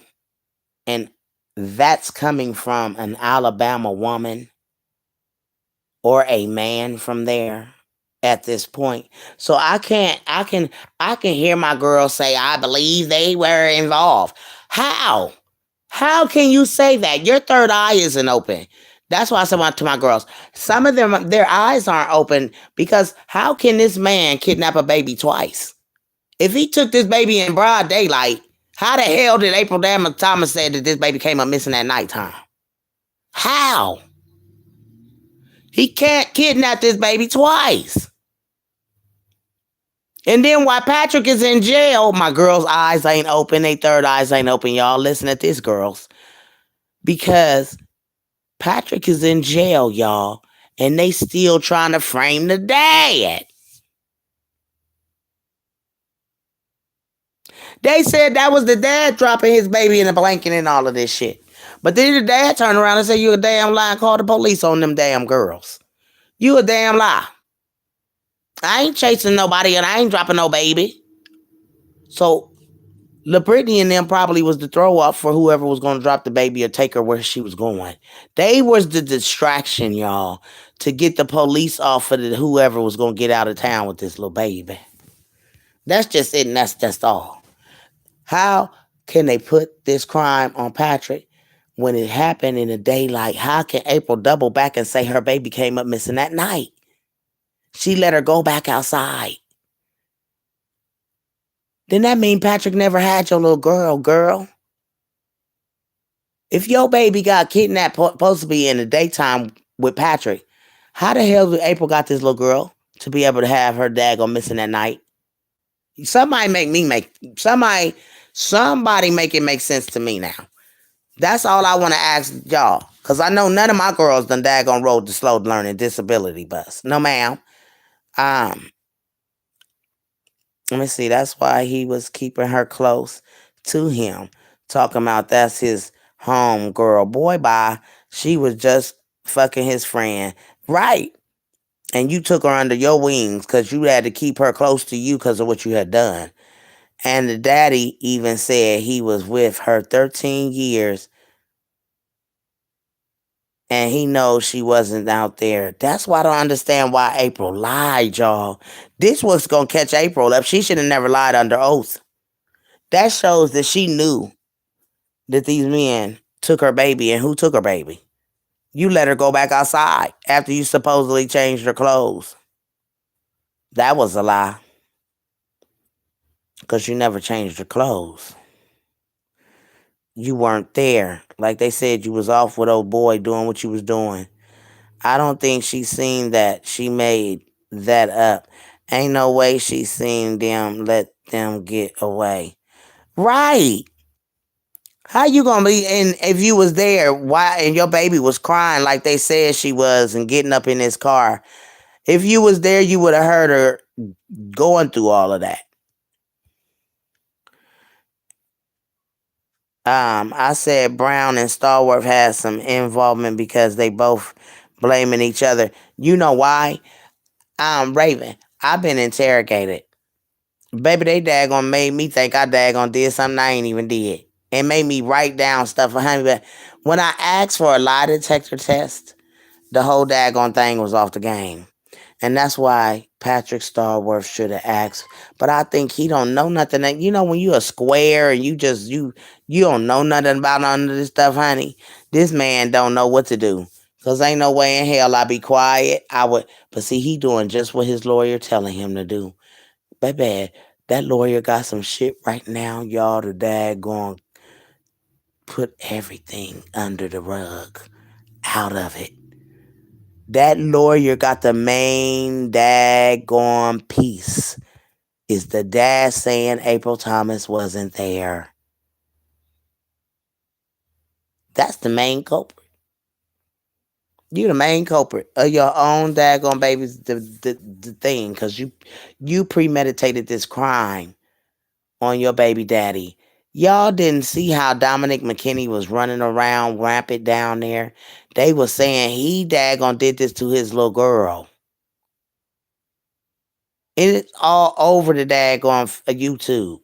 [SPEAKER 1] And that's coming from an Alabama woman or a man from there at this point. So I can hear my girls say, I believe they were involved. How? How can you say that? Your third eye isn't open. That's why I said to my girls, some of them, their eyes aren't open because how can this man kidnap a baby twice? If he took this baby in broad daylight, how the hell did April Thomas say that this baby came up missing at nighttime? How? He can't kidnap this baby twice. And then while Patrick is in jail, my girls' eyes ain't open. Their third eyes ain't open. Y'all listen at this, girls. Because Patrick is in jail, y'all. And they still trying to frame the dad. They said that was the dad dropping his baby in a blanket and all of this shit. But then the dad turned around and said, you a damn lie and called the police on them damn girls. You a damn lie. I ain't chasing nobody and I ain't dropping no baby. So La Brittany and them probably was the throw up for whoever was going to drop the baby or take her where she was going. They was the distraction, y'all, to get the police off of whoever was going to get out of town with this little baby. That's just it, and that's all. How can they put this crime on Patrick when it happened in the daylight? How can April double back and say her baby came up missing that night? She let her go back outside. Then that mean Patrick never had your little girl. If your baby got kidnapped, supposed to be in the daytime with Patrick, how the hell did April got this little girl to be able to have her dad go missing that night? Somebody make it make sense to me now. That's all I want to ask y'all. Because I know none of my girls done daggone rode the slow learning disability bus. No, ma'am. Let me see. That's why he was keeping her close to him. Talking about that's his home girl. Boy, bye. She was just fucking his friend. Right. And you took her under your wings because you had to keep her close to you because of what you had done. And the daddy even said he was with her 13 years and he knows she wasn't out there. That's why I don't understand why April lied, y'all. This was going to catch April up. She should have never lied under oath. That shows that she knew that these men took her baby. And who took her baby? You let her go back outside after you supposedly changed her clothes. That was a lie. Because you never changed her clothes. You weren't there. Like they said, you was off with old boy doing what you was doing. I don't think she seen that. She made that up. Ain't no way she seen them let them get away. Right. How you gonna be? And if you was there, why? And your baby was crying like they said she was, and getting up in this car. If you was there, you would have heard her going through all of that. I said Brown and Stallworth had some involvement because they both blaming each other. You know why? Raven, I've been interrogated. Baby, they daggone made me think I daggone did something I ain't even did. And made me write down stuff for honey. But when I asked for a lie detector test, the whole daggone thing was off the game. And that's why Patrick Stallworth should have asked. But I think he don't know nothing. You know, when you a square and you don't know nothing about none of this stuff, honey. This man don't know what to do. Cause ain't no way in hell I be quiet. I would, but see, he doing just what his lawyer telling him to do. Baby, that lawyer got some shit right now, y'all. The dad going put everything under the rug, out of it. That lawyer got the main daggone piece. Is the dad saying April Thomas wasn't there? That's the main culprit. You the main culprit of your own daggone baby's the thing, because you premeditated this crime on your baby daddy. Y'all didn't see how Dominic McKinney was running around rampant down there. They was saying he daggone did this to his little girl. And it's all over the daggone YouTube.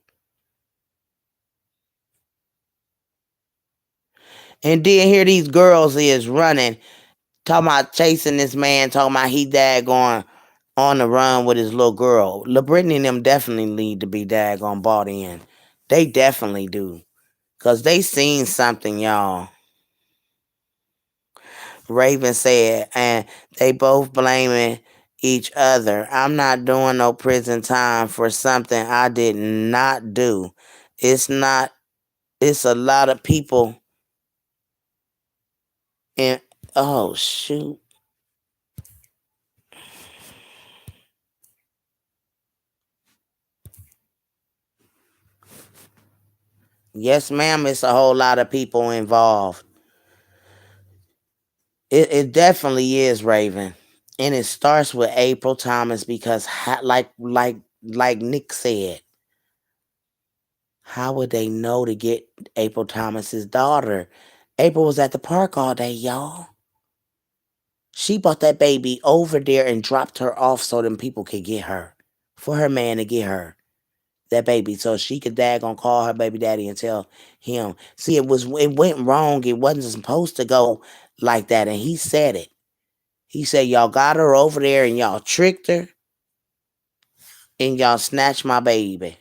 [SPEAKER 1] And then here these girls is running, talking about chasing this man, talking about he daggone on the run with his little girl. LaBrittany and them definitely need to be daggone bought in. They definitely do. Because they seen something, y'all. Raven said, and they both blaming each other. I'm not doing no prison time for something I did not do. It's a lot of people in, oh shoot. Yes, ma'am, it's a whole lot of people involved. It definitely is, Raven. And it starts with April Thomas because like Nick said, how would they know to get April Thomas's daughter? April was at the park all day, y'all. She brought that baby over there and dropped her off so them people could get her. For her man to get her. That baby. So she could daggone call her baby daddy and tell him. See, it went wrong. It wasn't supposed to go like that. And he said it. He said, y'all got her over there and y'all tricked her. And y'all snatched my baby.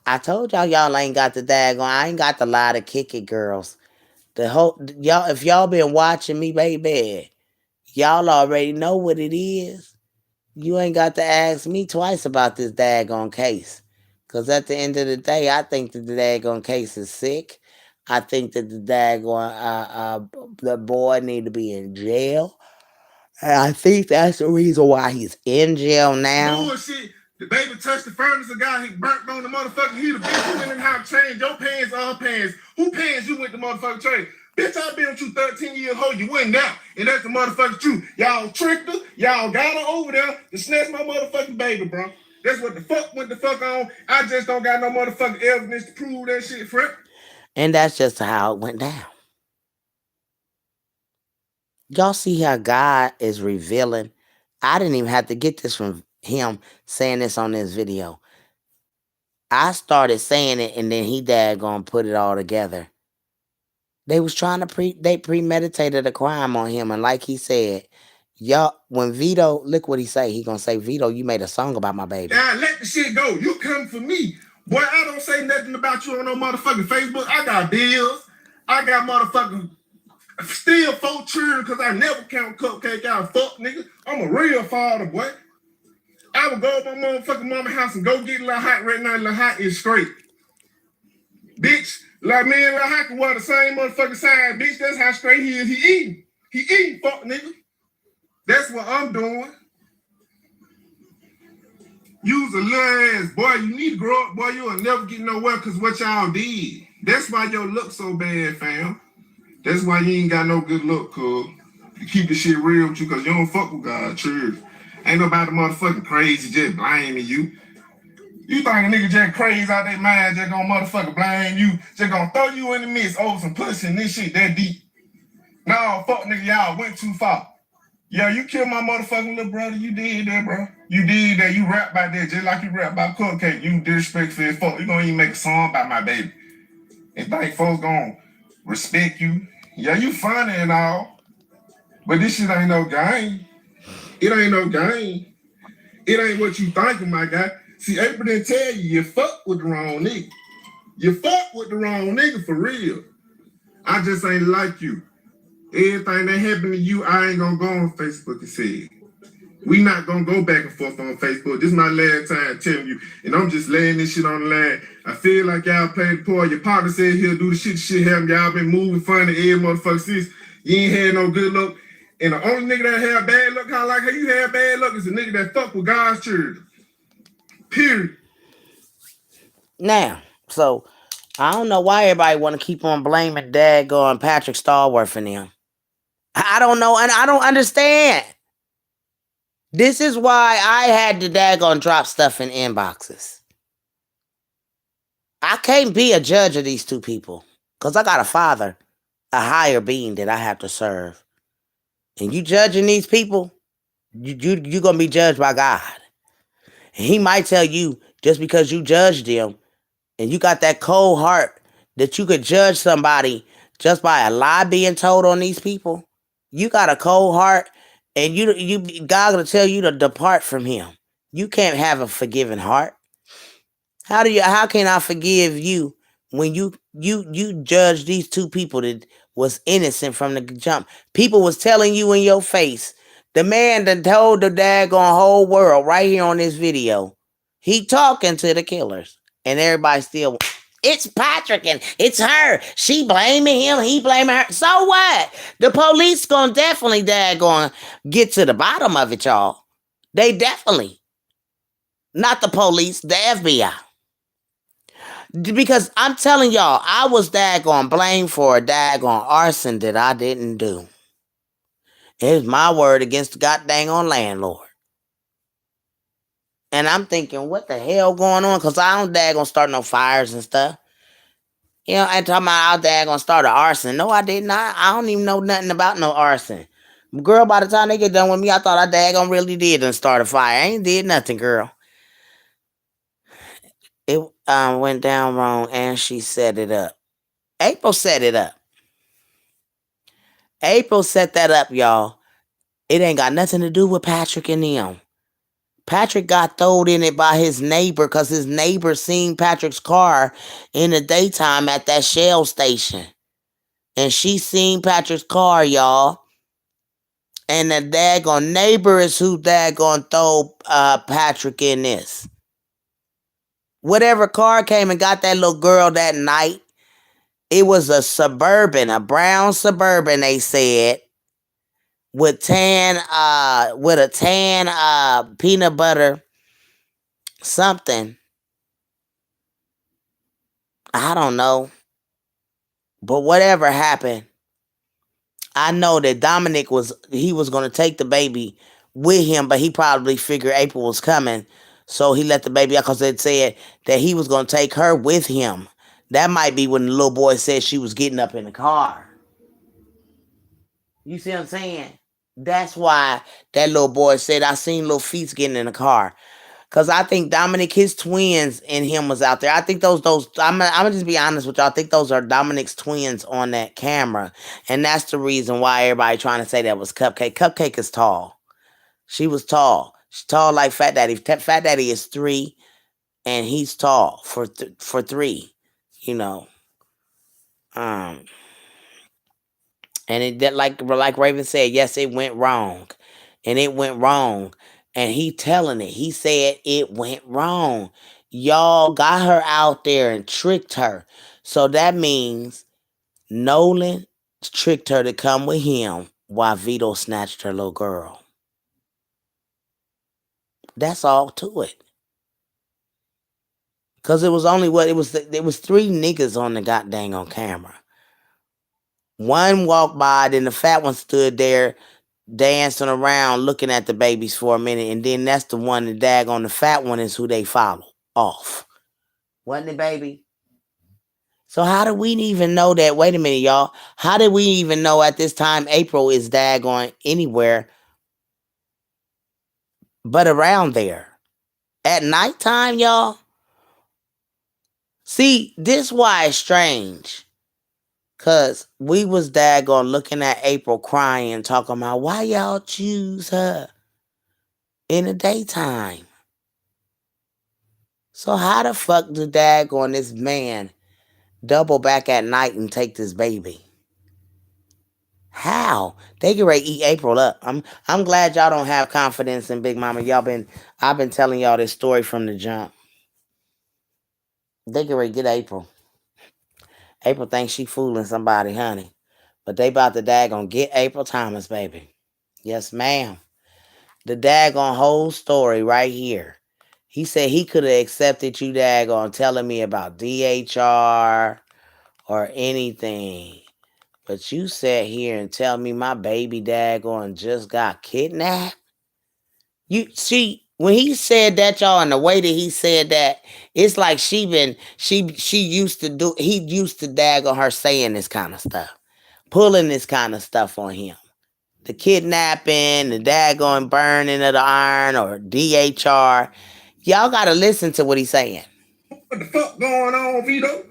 [SPEAKER 1] I told y'all ain't got the daggone. I ain't got the lie to kick it, girls. Y'all, if y'all been watching me, baby, y'all already know what it is. You ain't got to ask me twice about this daggone case. Because at the end of the day, I think that the daggone case is sick. I think that the daggone the boy need to be in jail. And I think that's the reason why he's in jail now.
[SPEAKER 4] Bullshit. The baby touched the furnace, the guy he burnt on the motherfucking heater. Bitch, you went in the house, changed your pants or her pants. Who pants you with the motherfucking trade? Bitch, I been with you 13 years old. You went down. And that's the motherfucking truth. Y'all tricked her. Y'all got her over there to snatch my motherfucking baby, bro. That's what the fuck went the fuck on. I just don't got no motherfucking evidence to prove that shit, friend.
[SPEAKER 1] And that's just how it went down. Y'all see how God is revealing. I didn't even have to get this from him saying this on this video. I started saying it and then he daggone put it all together. They was trying to they premeditated a crime on him. And like he said, y'all, when Vito, look what he say. He gonna say, Vito, you made a song about my baby.
[SPEAKER 4] Now let the shit go. You come for me. Boy, I don't say nothing about you on no motherfucking Facebook. I got bills. I got motherfucking Still 4 children because I never count cupcake out. Fuck, nigga. I'm a real father, boy. I would go to my motherfucking mama's house and go get Lil Hot right now. Lil Hot is straight. Bitch, like me and Lil Hot can wear the same motherfucking size. Bitch, that's how straight he is. He eating, fuck, nigga. That's what I'm doing. You's a little ass boy. You need to grow up, boy. You'll never get nowhere because what y'all did. That's why your look so bad, fam. That's why you ain't got no good look, cuz. You keep the shit real with you because you don't fuck with God, church. Ain't nobody motherfucking crazy just blaming you. You think a nigga just crazy out their mind just gonna motherfucking blame you, just gonna throw you in the midst over some pussy and this shit that deep. No, fuck nigga, y'all went too far. Yeah, you killed my motherfucking little brother. You did that, bro. You did that. You rap about that just like you rap about cupcake. You disrespectful as fuck. You gonna even make a song about my baby. And think folks gonna respect you. Yeah, you funny and all. But this shit ain't no game. It ain't no game. It ain't what you thinking, my guy. See, April didn't tell you fuck with the wrong nigga. You fuck with the wrong nigga for real. I just ain't like you. Everything that happened to you, I ain't gonna go on Facebook and say it. We not gonna go back and forth on Facebook. This is my last time telling you, and I'm just laying this shit on the line. I feel like y'all played the part. Your partner said he'll do the shit happen. Y'all been moving funny every motherfucker since. You ain't had no good luck. And the only nigga that have bad luck, how like how you have bad luck, is a nigga that fuck with God's children. Period.
[SPEAKER 1] Now, so I don't know why everybody want to keep on blaming daggone Patrick Stallworth and them. I don't know, and I don't understand. This is why I had to daggone drop stuff in inboxes. I can't be a judge of these two people because I got a father, a higher being that I have to serve. And you judging these people, you're going to be judged by God. And he might tell you just because you judged them and you got that cold heart that you could judge somebody just by a lie being told on these people. You got a cold heart and God going to tell you to depart from him. You can't have a forgiving heart. How can I forgive you when you judge these two people that was innocent from the jump? People was telling you in your face. The man that told the daggone whole world right here on this video. He talking to the killers. And everybody still, it's Patrick and it's her. She blaming him. He blaming her. So what? The police gonna definitely daggone get to the bottom of it, y'all. They definitely. Not the police, the FBI. Because I'm telling y'all, I was daggone blamed for a daggone arson that I didn't do. It's my word against the goddamn on landlord. And I'm thinking, what the hell going on? Because I don't daggone start no fires and stuff. You know, I'm talking about I daggone start an arson. No, I did not. I don't even know nothing about no arson. Girl, by the time they get done with me, I thought I daggone really did and start a fire. I ain't did nothing, girl. It went down wrong and she set it up. April set it up. April set that up, y'all. It ain't got nothing to do with Patrick and them. Patrick got thrown in it by his neighbor because his neighbor seen Patrick's car in the daytime at that Shell station. And she seen Patrick's car, y'all. And the daggone neighbor is who daggone throw Patrick in this. Whatever car came and got that little girl that night, it was a Suburban, a brown Suburban, they said, with a tan peanut butter something. I don't know. But whatever happened, I know that Dominic was going to take the baby with him, but he probably figured April was coming. So he let the baby out because it said that he was going to take her with him. That might be when the little boy said she was getting up in the car. You see what I'm saying? That's why that little boy said, I seen little feet getting in the car. Because I think Dominic, his twins and him was out there. I think those I'm going to just be honest with y'all. I think those are Dominic's twins on that camera. And that's the reason why everybody trying to say that was Cupcake. Cupcake is tall. She was tall. She's tall like Fat Daddy. Fat Daddy is 3 and he's tall for 3, you know. And And it like Raven said, yes, it went wrong. And it went wrong. And he telling it. He said it went wrong. Y'all got her out there and tricked her. So that means Nolan tricked her to come with him while Vito snatched her little girl. That's all to it. Cause it was only there was 3 niggas on the goddamn on camera. One walked by, then the fat one stood there dancing around looking at the babies for a minute, and then that's the one the daggone the fat one is who they follow off. Wasn't it, baby? So how do we even know that? Wait a minute, y'all. How did we even know at this time April is daggone anywhere but around there? At nighttime, y'all? See, this why it's strange. Cause we was daggone looking at April crying, talking about why y'all choose her in the daytime. So how the fuck do daggone this man double back at night and take this baby? How? They get ready to eat April up. I'm glad y'all don't have confidence in Big Mama. I've been telling y'all this story from the jump. They get ready to get April. April thinks she fooling somebody, honey. But they about to daggone get April Thomas, baby. Yes, ma'am. The daggone whole story right here. He said he could have accepted you daggone telling me about DHR or anything. But you sat here and tell me my baby daggone just got kidnapped? You see, when he said that, y'all, and the way that he said that, it's like he used to daggone her saying this kind of stuff. Pulling this kind of stuff on him. The kidnapping, the daggone burning of the iron, or DHR. Y'all gotta listen to what he's saying.
[SPEAKER 4] What the fuck going on, Vito?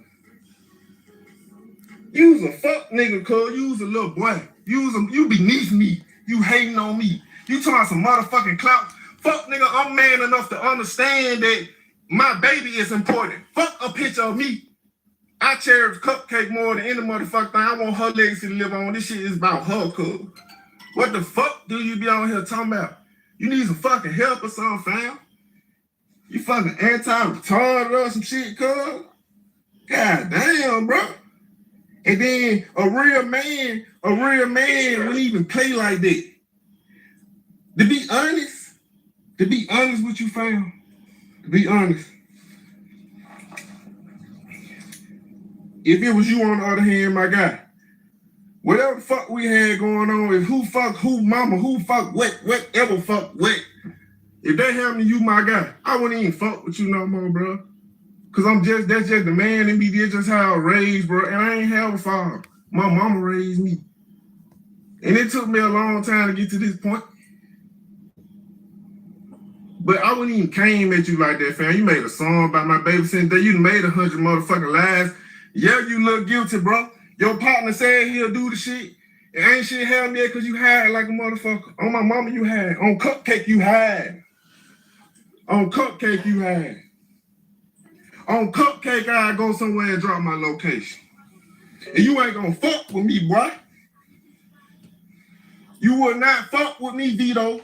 [SPEAKER 4] You's a fuck nigga, cuz. You's a little boy. You beneath me. You hating on me. You talking about some motherfucking clout. Fuck nigga, I'm man enough to understand that my baby is important. Fuck a picture of me. I cherish Cupcake more than any motherfucking thing. I want her legacy to live on. This shit is about her, cuz. What the fuck do you be on here talking about? You need some fucking help or something, fam? You fucking anti-retarded or some shit, cuz? God damn, bro. And then a real man wouldn't even play like that. To be honest with you, fam, to be honest, if it was you on the other hand, my guy, whatever the fuck we had going on, if who fuck who mama, who fuck what, whatever fuck what, if that happened to you, my guy, I wouldn't even fuck with you no more, bro. Cause that's just the man in me, that's just how I was raised, bro. And I ain't have a father. My mama raised me. And it took me a long time to get to this point. But I wouldn't even came at you like that, fam. You made a song about my baby since day. You made 100 motherfucking lies. Yeah, you look guilty, bro. Your partner said he'll do the shit. And ain't shit happened yet because you hide like a motherfucker. On my mama, you hide. On Cupcake, you hide. On Cupcake, you hide. On Cupcake, I go somewhere and drop my location. And you ain't gonna fuck with me, boy. You will not fuck with me, Vito.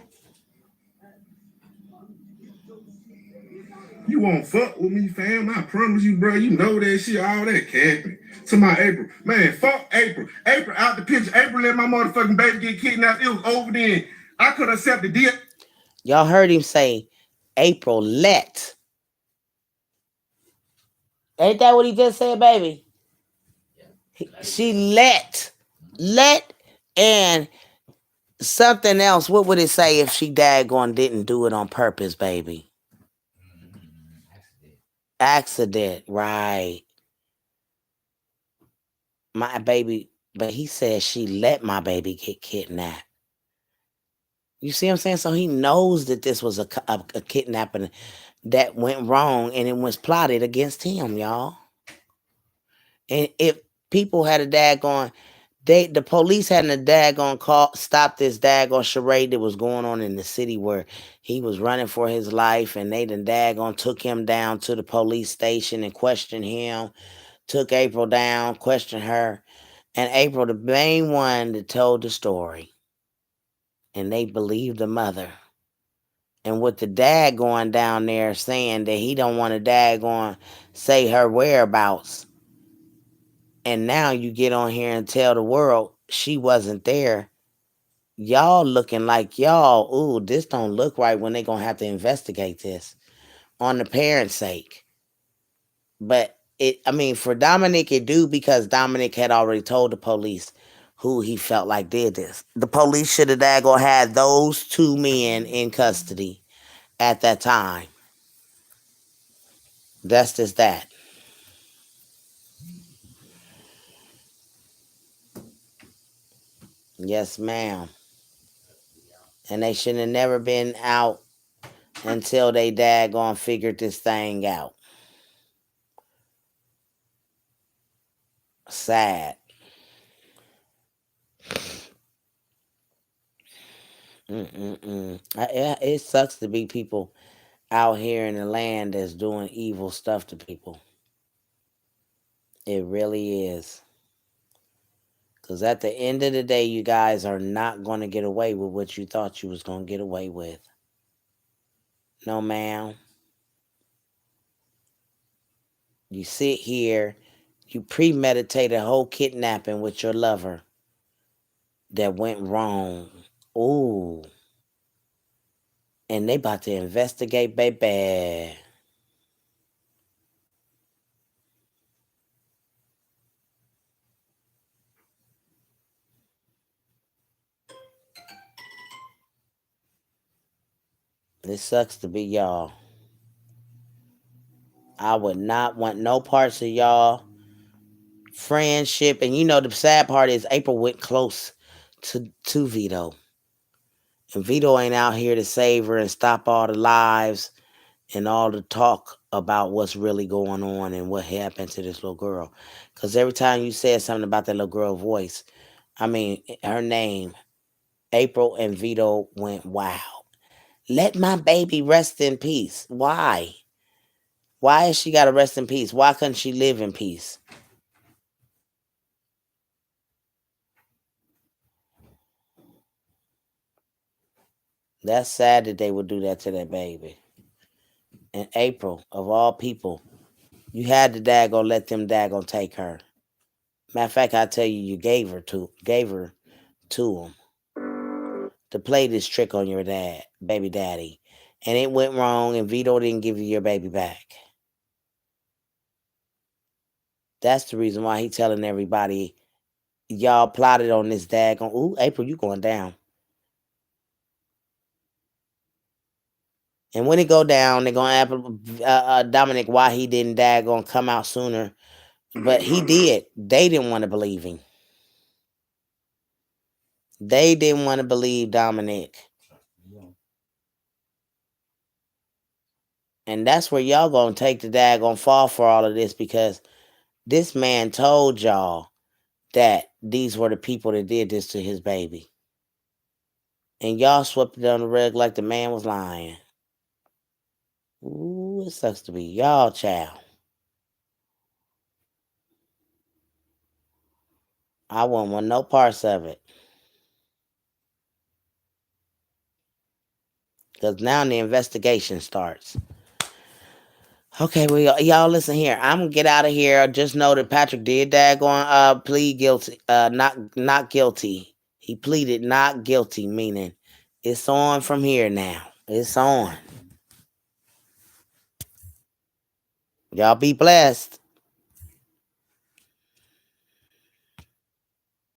[SPEAKER 4] You won't fuck with me, fam. I promise you, bro. You know that shit, all that capping. To my April. Man, fuck April. April out the picture. April let my motherfucking baby get kidnapped. It was over then. I could accept the deal.
[SPEAKER 1] Y'all heard him say, April let. Ain't that what he just said, baby? She let, and something else. What would it say if she daggone didn't do it on purpose, baby? Accident, right. My baby, but he said she let my baby get kidnapped. You see what I'm saying? So he knows that this was a kidnapping that went wrong, and it was plotted against him, y'all. And if people had a daggone, the police hadn't a daggone call, stopped this daggone charade that was going on in the city where he was running for his life, and they done daggone took him down to the police station and questioned him, took April down, questioned her, And April, the main one that told the story. And they believed the mother. And with the dad going down there saying that he don't want a dad going say her whereabouts. And now you get on here and tell the world she wasn't there. Y'all looking like y'all, ooh, this don't look right when they gonna have to investigate this on the parents' sake. But for Dominic it do, because Dominic had already told the police who he felt like did this. The police should have daggone had those two men in custody at that time. That's just that. Yes, ma'am. And they shouldn't have never been out until they daggone figured this thing out. Sad. It sucks to be people out here in the land that's doing evil stuff to people. It really is. Because at the end of the day, you guys are not going to get away with what you thought you was going to get away with. No, ma'am. You sit here, you premeditate a whole kidnapping with your lover that went wrong. Ooh. And they about to investigate, baby. It sucks to be y'all. I would not want no parts of y'all friendship. And the sad part is April went close to Vito. And Vito ain't out here to save her and stop all the lives and all the talk about what's really going on and what happened to this little girl. Because every time you said something about that little girl voice, her name, April and Vito went, wow. Let my baby rest in peace. Why? Why has she got to rest in peace? Why couldn't she live in peace? That's sad that they would do that to that baby. And April, of all people, you had to daggone let them daggone take her. Matter of fact, I tell you, you gave her to them to play this trick on your baby daddy. And it went wrong, and Vito didn't give you your baby back. That's the reason why he telling everybody, y'all plotted on this daggone. Ooh, April, you going down. And when it go down, they're going to ask Dominic why he didn't daggone come out sooner. But he did. They didn't want to believe him. They didn't want to believe Dominic. And that's where y'all going to take the daggone fall for all of this, because this man told y'all that these were the people that did this to his baby. And y'all swept it on the rug like the man was lying. Ooh, it sucks to be y'all, child. I wouldn't want no parts of it. Because now the investigation starts. Okay, well, y'all listen here. I'm going to get out of here. Just know that Patrick did daggone plead guilty. Not guilty. He pleaded not guilty, meaning it's on from here now. It's on. Y'all be blessed.